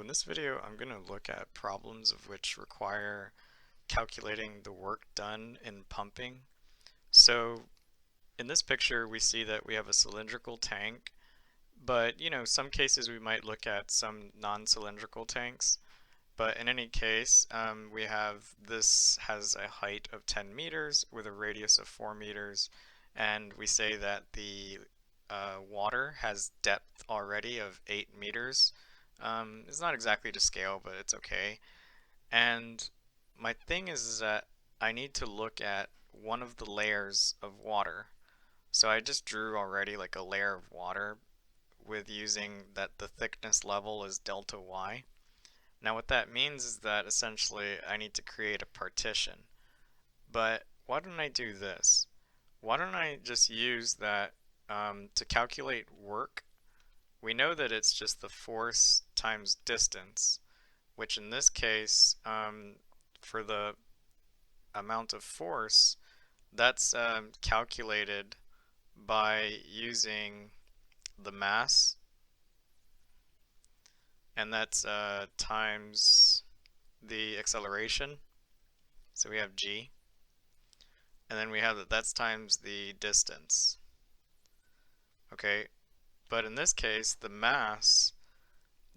in this video, I'm going to look at problems of which require calculating the work done in pumping. So in this picture, we see that we have a cylindrical tank, but some cases we might look at some non-cylindrical tanks. But in any case, we have this has a height of 10 meters with a radius of 4 meters, and we say that the water has depth already of 8 meters. It's not exactly to scale, but it's okay. And my thing is that I need to look at one of the layers of water. So I just drew already like a layer of water with using that the thickness level is delta y. Now what that means is that essentially I need to create a partition. But why don't I do this? Why don't I just use that to calculate work? We know that it's just the force times distance, which in this case, for the amount of force, that's calculated by using the mass, and that's times the acceleration. So we have g, and then we have that's times the distance. Okay, but in this case, the mass,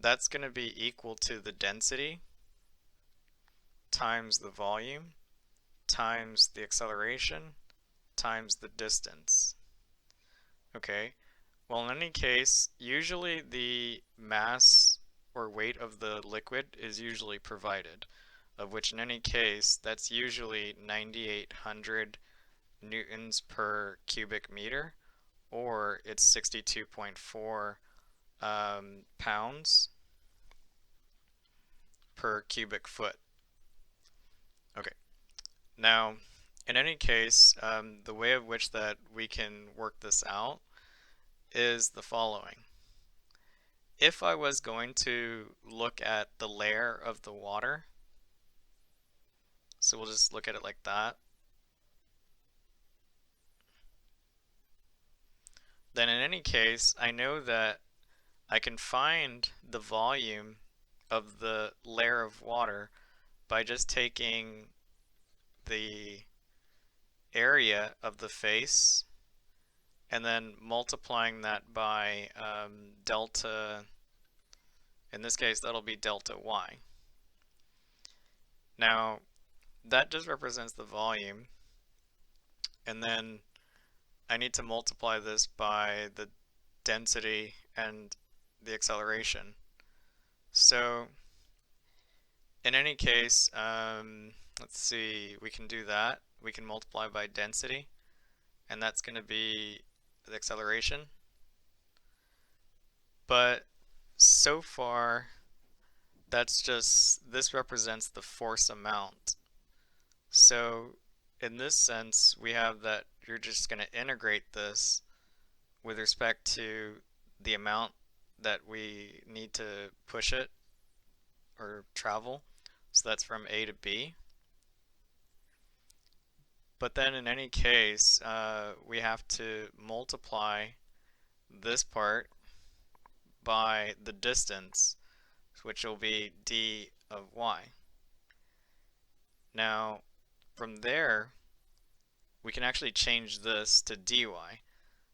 that's going to be equal to the density times the volume times the acceleration times the distance. Okay, well in any case, usually the mass or weight of the liquid is usually provided, of which in any case that's usually 9,800 newtons per cubic meter, or it's 62.4 pounds per cubic foot. Okay, now in any case, the way of which that we can work this out is the following. If I was going to look at the layer of the water, so we'll just look at it like that, then in any case, I know that I can find the volume of the layer of water by just taking the area of the face and then multiplying that by delta. In this case, that'll be delta y. Now, that just represents the volume, and then I need to multiply this by the density and the acceleration. So in any case, let's see, we can do that. We can multiply by density, and that's going to be the acceleration. But so far, this represents the force amount. So in this sense, we have that you're just going to integrate this with respect to the amount that we need to push it or travel. So that's from A to B. But then in any case, we have to multiply this part by the distance, which will be d of y. Now, from there, we can actually change this to dy.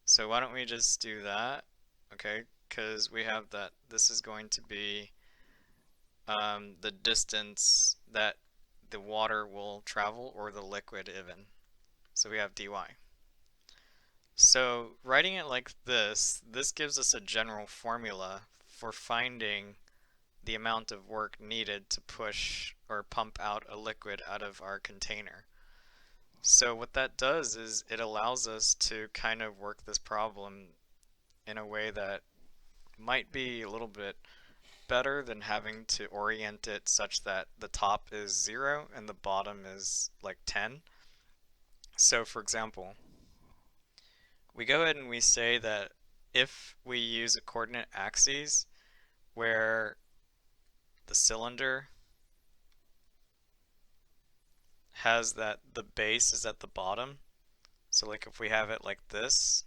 So why don't we just do that? Okay, because we have that this is going to be the distance that the water will travel, or the liquid even. So we have dy. So writing it like this gives us a general formula for finding the amount of work needed to push or pump out a liquid out of our container. So what that does is it allows us to kind of work this problem in a way that might be a little bit better than having to orient it such that the top is 0 and the bottom is like 10. So for example, we go ahead and we say that if we use a coordinate axis where the cylinder has that the base is at the bottom, so like if we have it like this,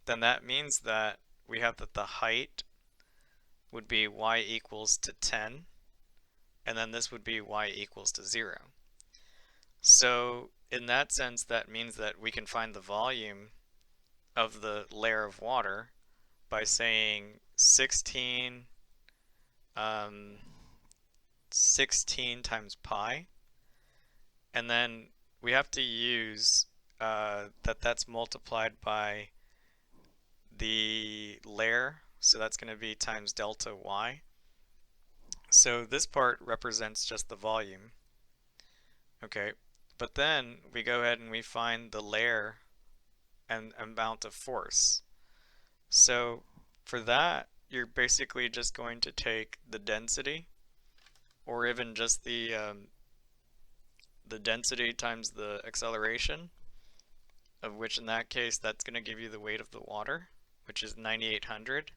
then that means that we have that the height would be y equals to 10, and then this would be y equals to 0. So in that sense, that means that we can find the volume of the layer of water by saying 16 times pi, and then we have to use that's multiplied by the layer, so that's going to be times delta y. So this part represents just the volume. Okay, but then we go ahead and we find the layer and amount of force. So for that, you're basically just going to take the density, or even just the density times the acceleration, of which in that case that's going to give you the weight of the water, which is 9,800.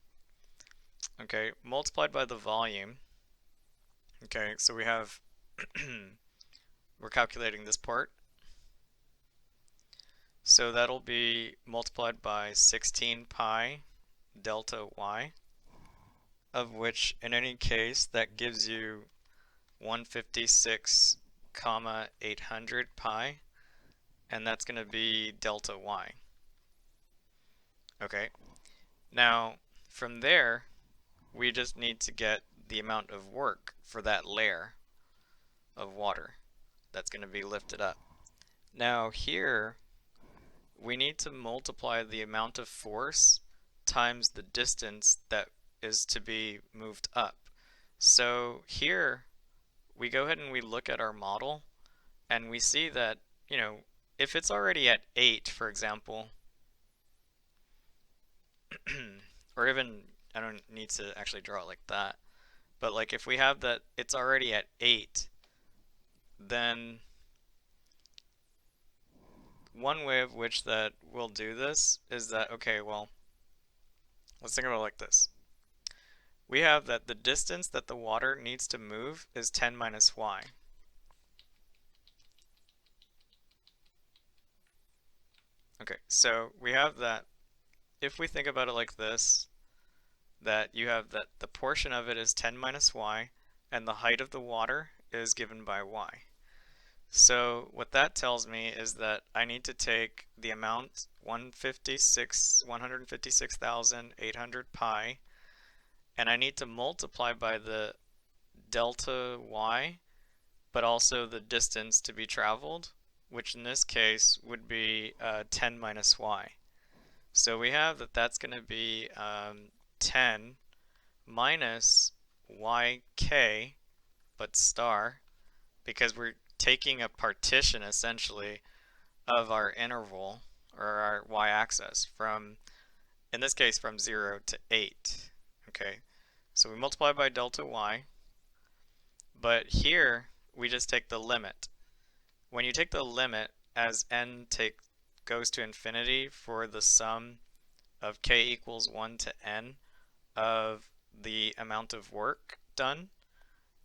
Okay, multiplied by the volume. Okay, so we have we're calculating this part. So that'll be multiplied by 16 pi delta y, of which in any case that gives you 156, 800 pi, and that's going to be delta y. Okay, now from there we just need to get the amount of work for that layer of water that's going to be lifted up. Now here we need to multiply the amount of force times the distance that is to be moved up. So here we go ahead and we look at our model and we see that, if it's already at 8, for example, or even, I don't need to actually draw it like that, but like if we have that it's already at 8, then one way of which that we'll do this is that, okay, well, let's think about it like this. We have that the distance that the water needs to move is 10 minus y. Okay, so we have that, if we think about it like this, that you have that the portion of it is 10 minus y, and the height of the water is given by y. So what that tells me is that I need to take the amount 156,800 pi, and I need to multiply by the delta y, but also the distance to be traveled, which in this case would be 10 minus y. So we have that that's going to be 10 minus yk, but star, because we're taking a partition essentially of our interval, or our y-axis, from, in this case, from 0 to 8. Okay, so we multiply by delta y, but here we just take the limit. When you take the limit as n goes to infinity for the sum of k equals 1 to n of the amount of work done,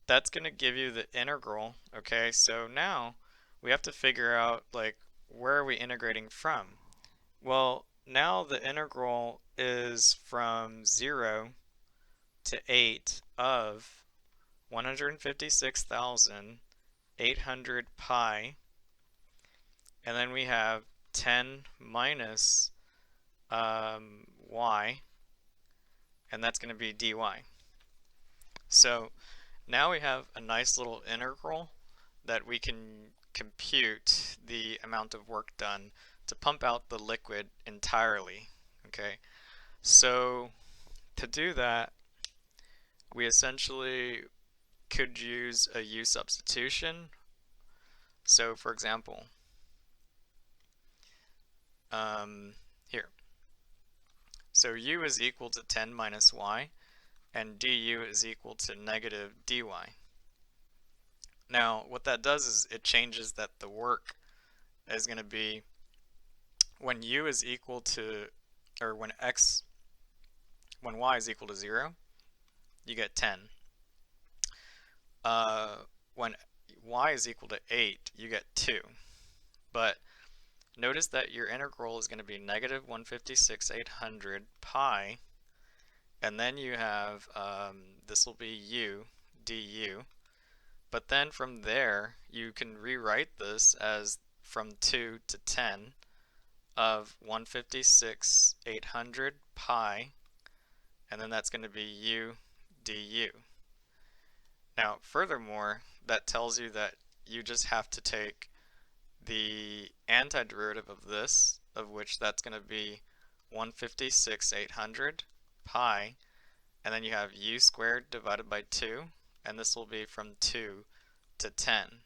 that's going to give you the integral. Okay, so now we have to figure out, like, where are we integrating from? Well, now the integral is from 0 to 8 of 156,800 pi, and then we have 10 minus y, and that's going to be dy. So now we have a nice little integral that we can compute the amount of work done to pump out the liquid entirely. Okay, so to do that, we essentially could use a u substitution. So for example, here, so u is equal to 10 minus y, and du is equal to negative dy. Now, what that does is it changes that the work is going to be, when u is equal to, or when y is equal to 0, you get 10. When y is equal to 8, you get 2. But notice that your integral is going to be negative 156,800 pi, and then you have, this will be u du, but then from there you can rewrite this as from 2 to 10 of 156,800 pi, and then that's going to be u du. Now, furthermore, that tells you that you just have to take the antiderivative of this, of which that's going to be 156,800 pi, and then you have u squared divided by 2, and this will be from 2 to 10.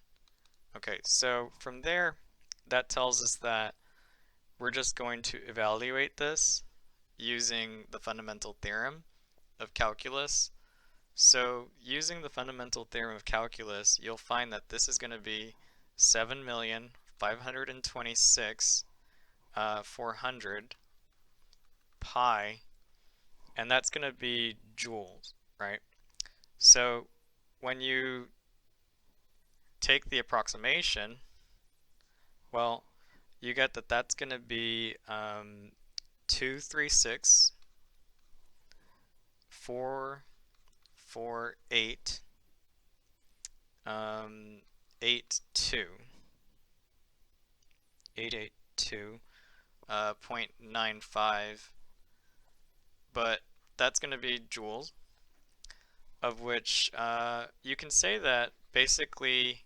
Okay, so from there, that tells us that we're just going to evaluate this using the fundamental theorem of calculus. So using the fundamental theorem of calculus, you'll find that this is going to be 7,526,400 pi, and that's going to be joules, right? So when you take the approximation, well, you get that that's going to be 236,448 882.95, but that's going to be joules, of which you can say that basically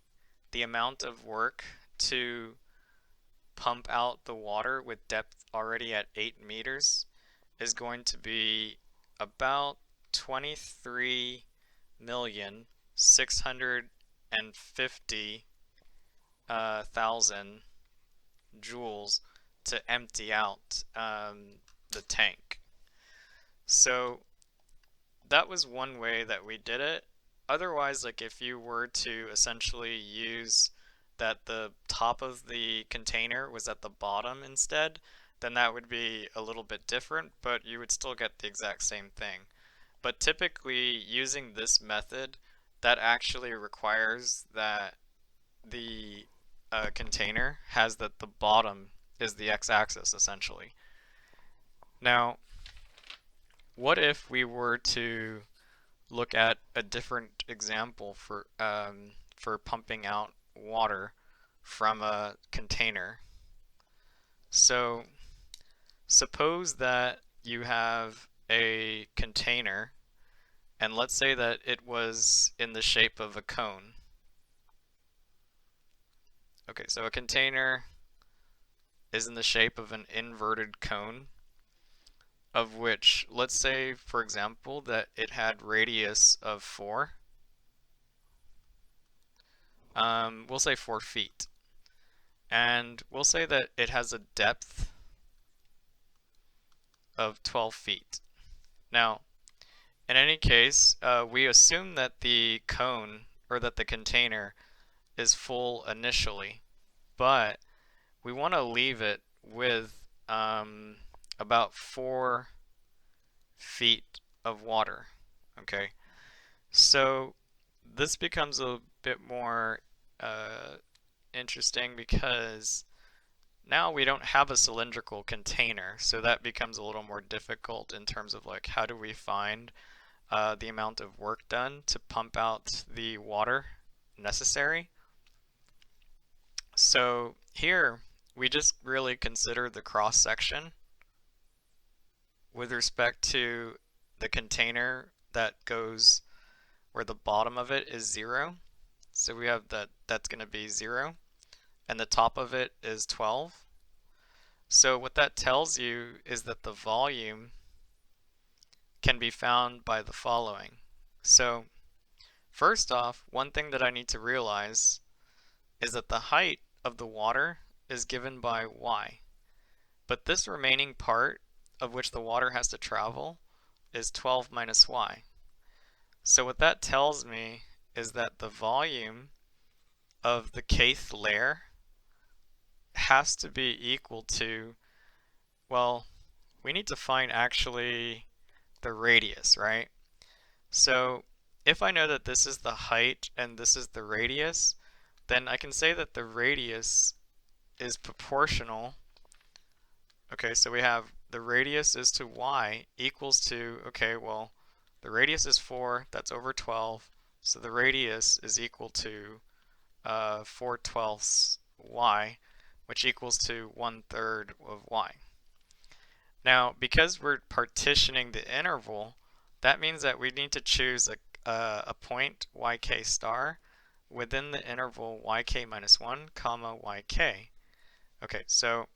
the amount of work to pump out the water with depth already at 8 meters is going to be about 23,650,000 joules to empty out the tank. So that was one way that we did it. Otherwise, like if you were to essentially use that the top of the container was at the bottom instead, then that would be a little bit different, but you would still get the exact same thing. But typically, using this method, that actually requires that the container has that the bottom is the x-axis essentially. Now, what if we were to look at a different example for pumping out water from a container? So suppose that you have a container, and let's say that it was in the shape of a cone. Okay, so a container is in the shape of an inverted cone, of which, let's say, for example, that it had radius of 4. We'll say 4 feet. And we'll say that it has a depth of 12 feet. Now, in any case, we assume that the cone, or that the container, is full initially, but we want to leave it with about 4 feet of water. Okay, so this becomes a bit more interesting because now we don't have a cylindrical container, so that becomes a little more difficult in terms of like how do we find the amount of work done to pump out the water necessary. So here we just really consider the cross section with respect to the container that goes where the bottom of it is 0. So we have that's going to be 0, and the top of it is 12. So what that tells you is that the volume can be found by the following. So first off, one thing that I need to realize is that the height of the water is given by y, but this remaining part of which the water has to travel is 12 minus y. So what that tells me is that the volume of the kth layer has to be equal to, well, we need to find actually the radius, right? So if I know that this is the height and this is the radius, then I can say that the radius is proportional. Okay, so we have the radius is to y equals to, okay, well, the radius is 4, that's over 12, so the radius is equal to 4/12 y, which equals to 1/3 of y. Now, because we're partitioning the interval, that means that we need to choose a point yk star within the interval yk minus 1 comma yk. Okay, so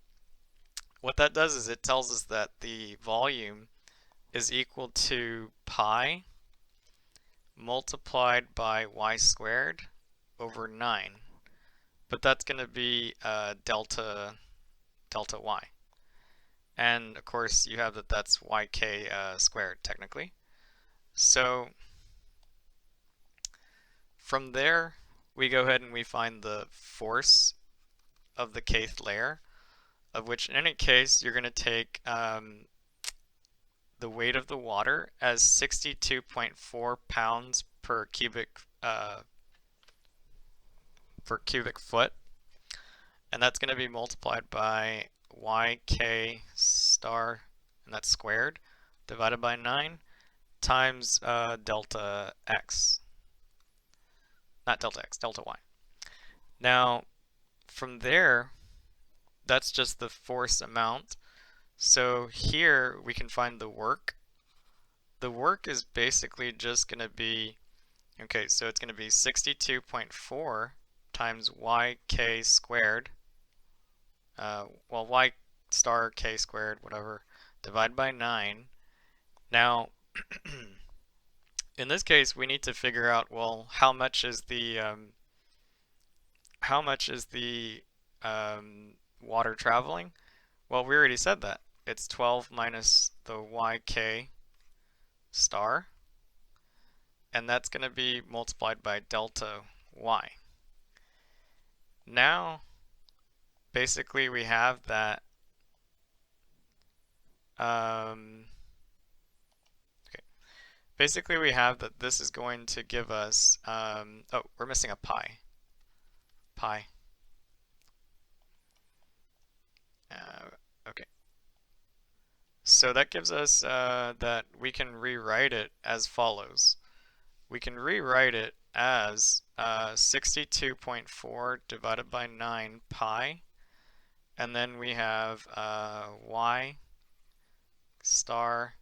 what that does is it tells us that the volume is equal to pi multiplied by y squared over 9. But that's going to be delta y. And of course you have that that's yk squared technically. So from there we go ahead and we find the force of the kth layer, of which in any case you're going to take the weight of the water as 62.4 pounds per cubic foot, and that's going to be multiplied by yk star, and that's squared, divided by 9 times delta x. Not delta x, delta y. Now, from there, that's just the force amount. So here we can find the work. The work is basically just going to be, okay, so it's going to be 62.4 times yk squared, well, y star k squared, whatever, divided by 9. Now, in this case, we need to figure out, well, how much is the water traveling? Well, we already said that. It's 12 minus the yk star, and that's going to be multiplied by delta y. Now, basically, we have that. Basically, we have that this is going to give us. Oh, we're missing a pi. Okay. So that gives us that we can rewrite it as follows. We can rewrite it as 62.4 divided by 9 pi, and then we have y star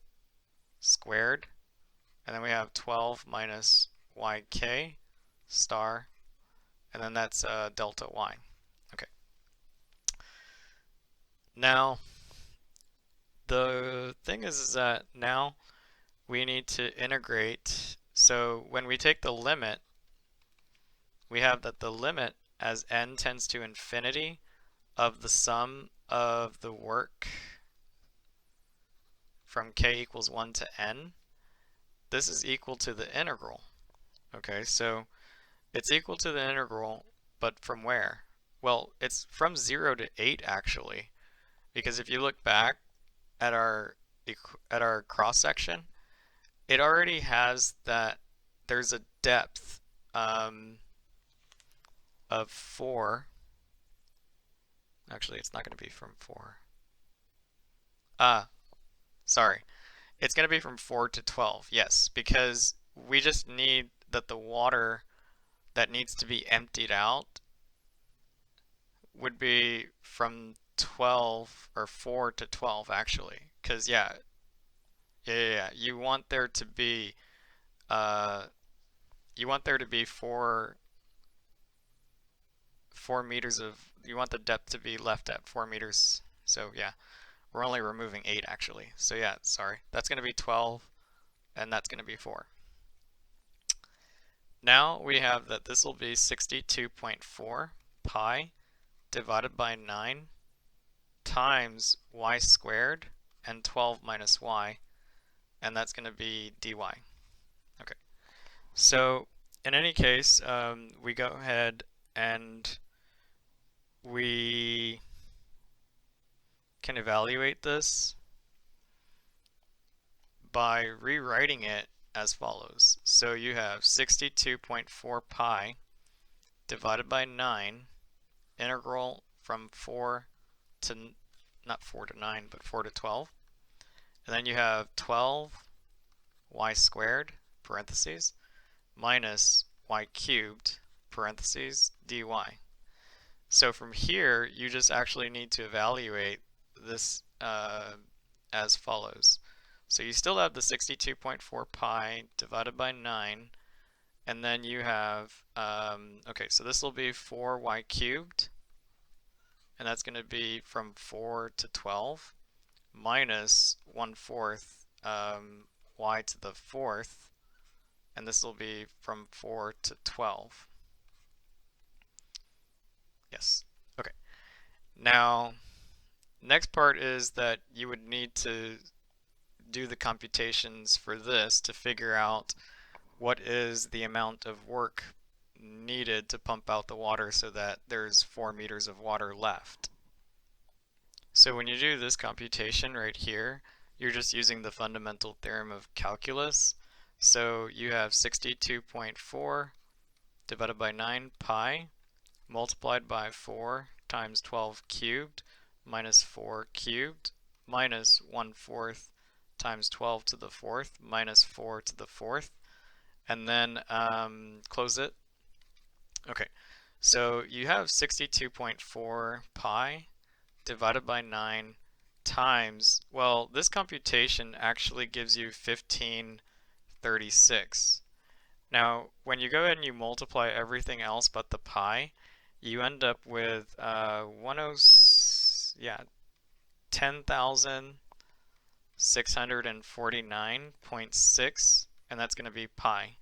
squared, and then we have 12 minus yk star, and then that's delta y. Okay. Now, the thing is that now we need to integrate. So when we take the limit, we have that the limit as n tends to infinity of the sum of the work from k equals 1 to n, this is equal to the integral. Okay, so it's equal to the integral, but from where? Well, it's from 0 to 8 actually, because if you look back at our cross section, it already has that there's a depth of 4. Actually, it's not going to be from 4. Sorry. It's going to be from 4 to 12. Yes, because we just need that the water that needs to be emptied out would be from 12 or 4 to 12 actually. Because yeah, you want there to be 4 meters of, you want the depth to be left at 4 meters. So yeah, we're only removing 8 actually. So yeah, sorry. That's going to be 12 and that's going to be 4. Now we have that this will be 62.4 pi divided by 9 times y squared and 12 minus y, and that's going to be dy. Okay, so in any case, we go ahead and we can evaluate this by rewriting it as follows. So you have 62.4 pi divided by 9, integral from 4 to, not 4 to 9, but 4 to 12. And then you have 12 y squared, parentheses, minus y cubed, parentheses, dy. So from here, you just actually need to evaluate this as follows. So you still have the 62.4 pi divided by 9, and then you have, okay, so this will be 4y cubed, and that's going to be from 4 to 12, minus 1/4 y to the 4th, and this will be from 4 to 12. Yes. Okay. Now, next part is that you would need to do the computations for this to figure out what is the amount of work needed to pump out the water so that there's 4 meters of water left. So when you do this computation right here, you're just using the fundamental theorem of calculus. So you have 62.4 divided by 9 pi multiplied by 4 times 12 cubed minus 4 cubed minus 1/4 times 12 to the 4th minus 4 to the 4th, and then close it. Okay, so you have 62.4 pi divided by 9 times, well, this computation actually gives you 1536. Now, when you go ahead and you multiply everything else but the pi, you end up with 10,649.6, and that's going to be pi.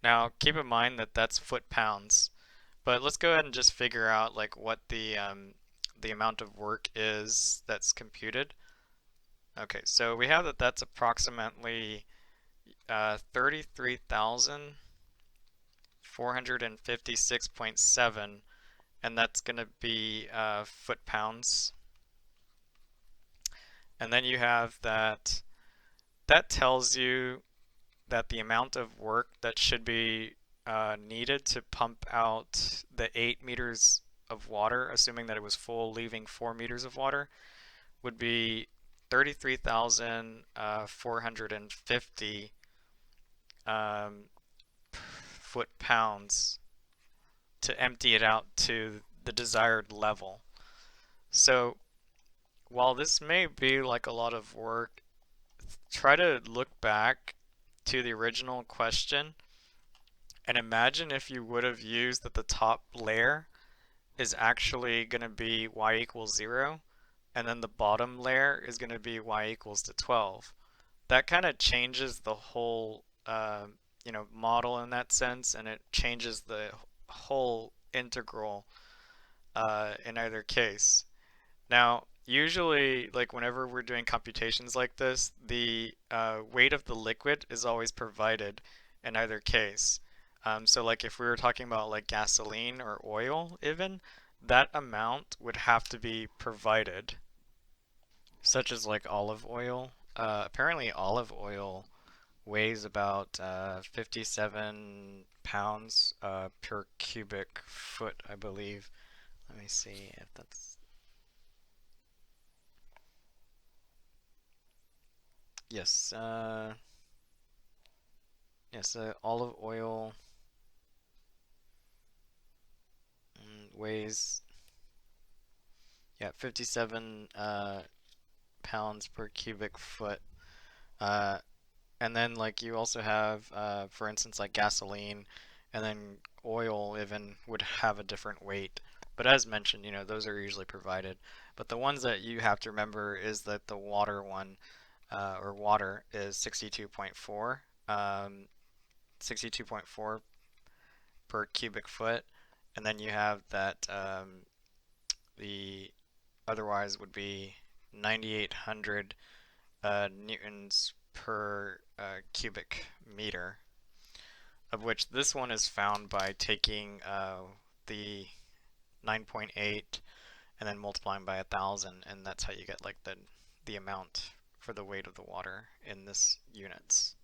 Now, keep in mind that that's foot-pounds, but let's go ahead and just figure out like what the amount of work is that's computed. Okay, so we have that that's approximately 33,456.7, and that's going to be foot-pounds. And then you have that tells you that the amount of work that should be needed to pump out the 8 meters of water, assuming that it was full, leaving 4 meters of water, would be 33,450 foot-pounds to empty it out to the desired level. So while this may be like a lot of work, try to look back to the original question and imagine if you would have used that the top layer is actually going to be y equals 0, and then the bottom layer is going to be y equals to 12. That kind of changes the whole model in that sense, and it changes the whole integral in either case. Now, usually, like whenever we're doing computations like this, the weight of the liquid is always provided in either case. So like if we were talking about like gasoline or oil even, that amount would have to be provided, such as like olive oil. Apparently olive oil weighs about 57 pounds per cubic foot, I believe. Let me see if that's... Yes, yes, olive oil weighs, yeah, 57 pounds per cubic foot. And then like you also have, for instance, like gasoline, and then oil even would have a different weight. But as mentioned, those are usually provided. But the ones that you have to remember is that the water one, or water, is 62.4, 62.4 per cubic foot, and then you have that the otherwise would be 9,800 newtons per cubic meter, of which this one is found by taking the 9.8 and then multiplying by 1,000, and that's how you get like the amount for the weight of the water in this units.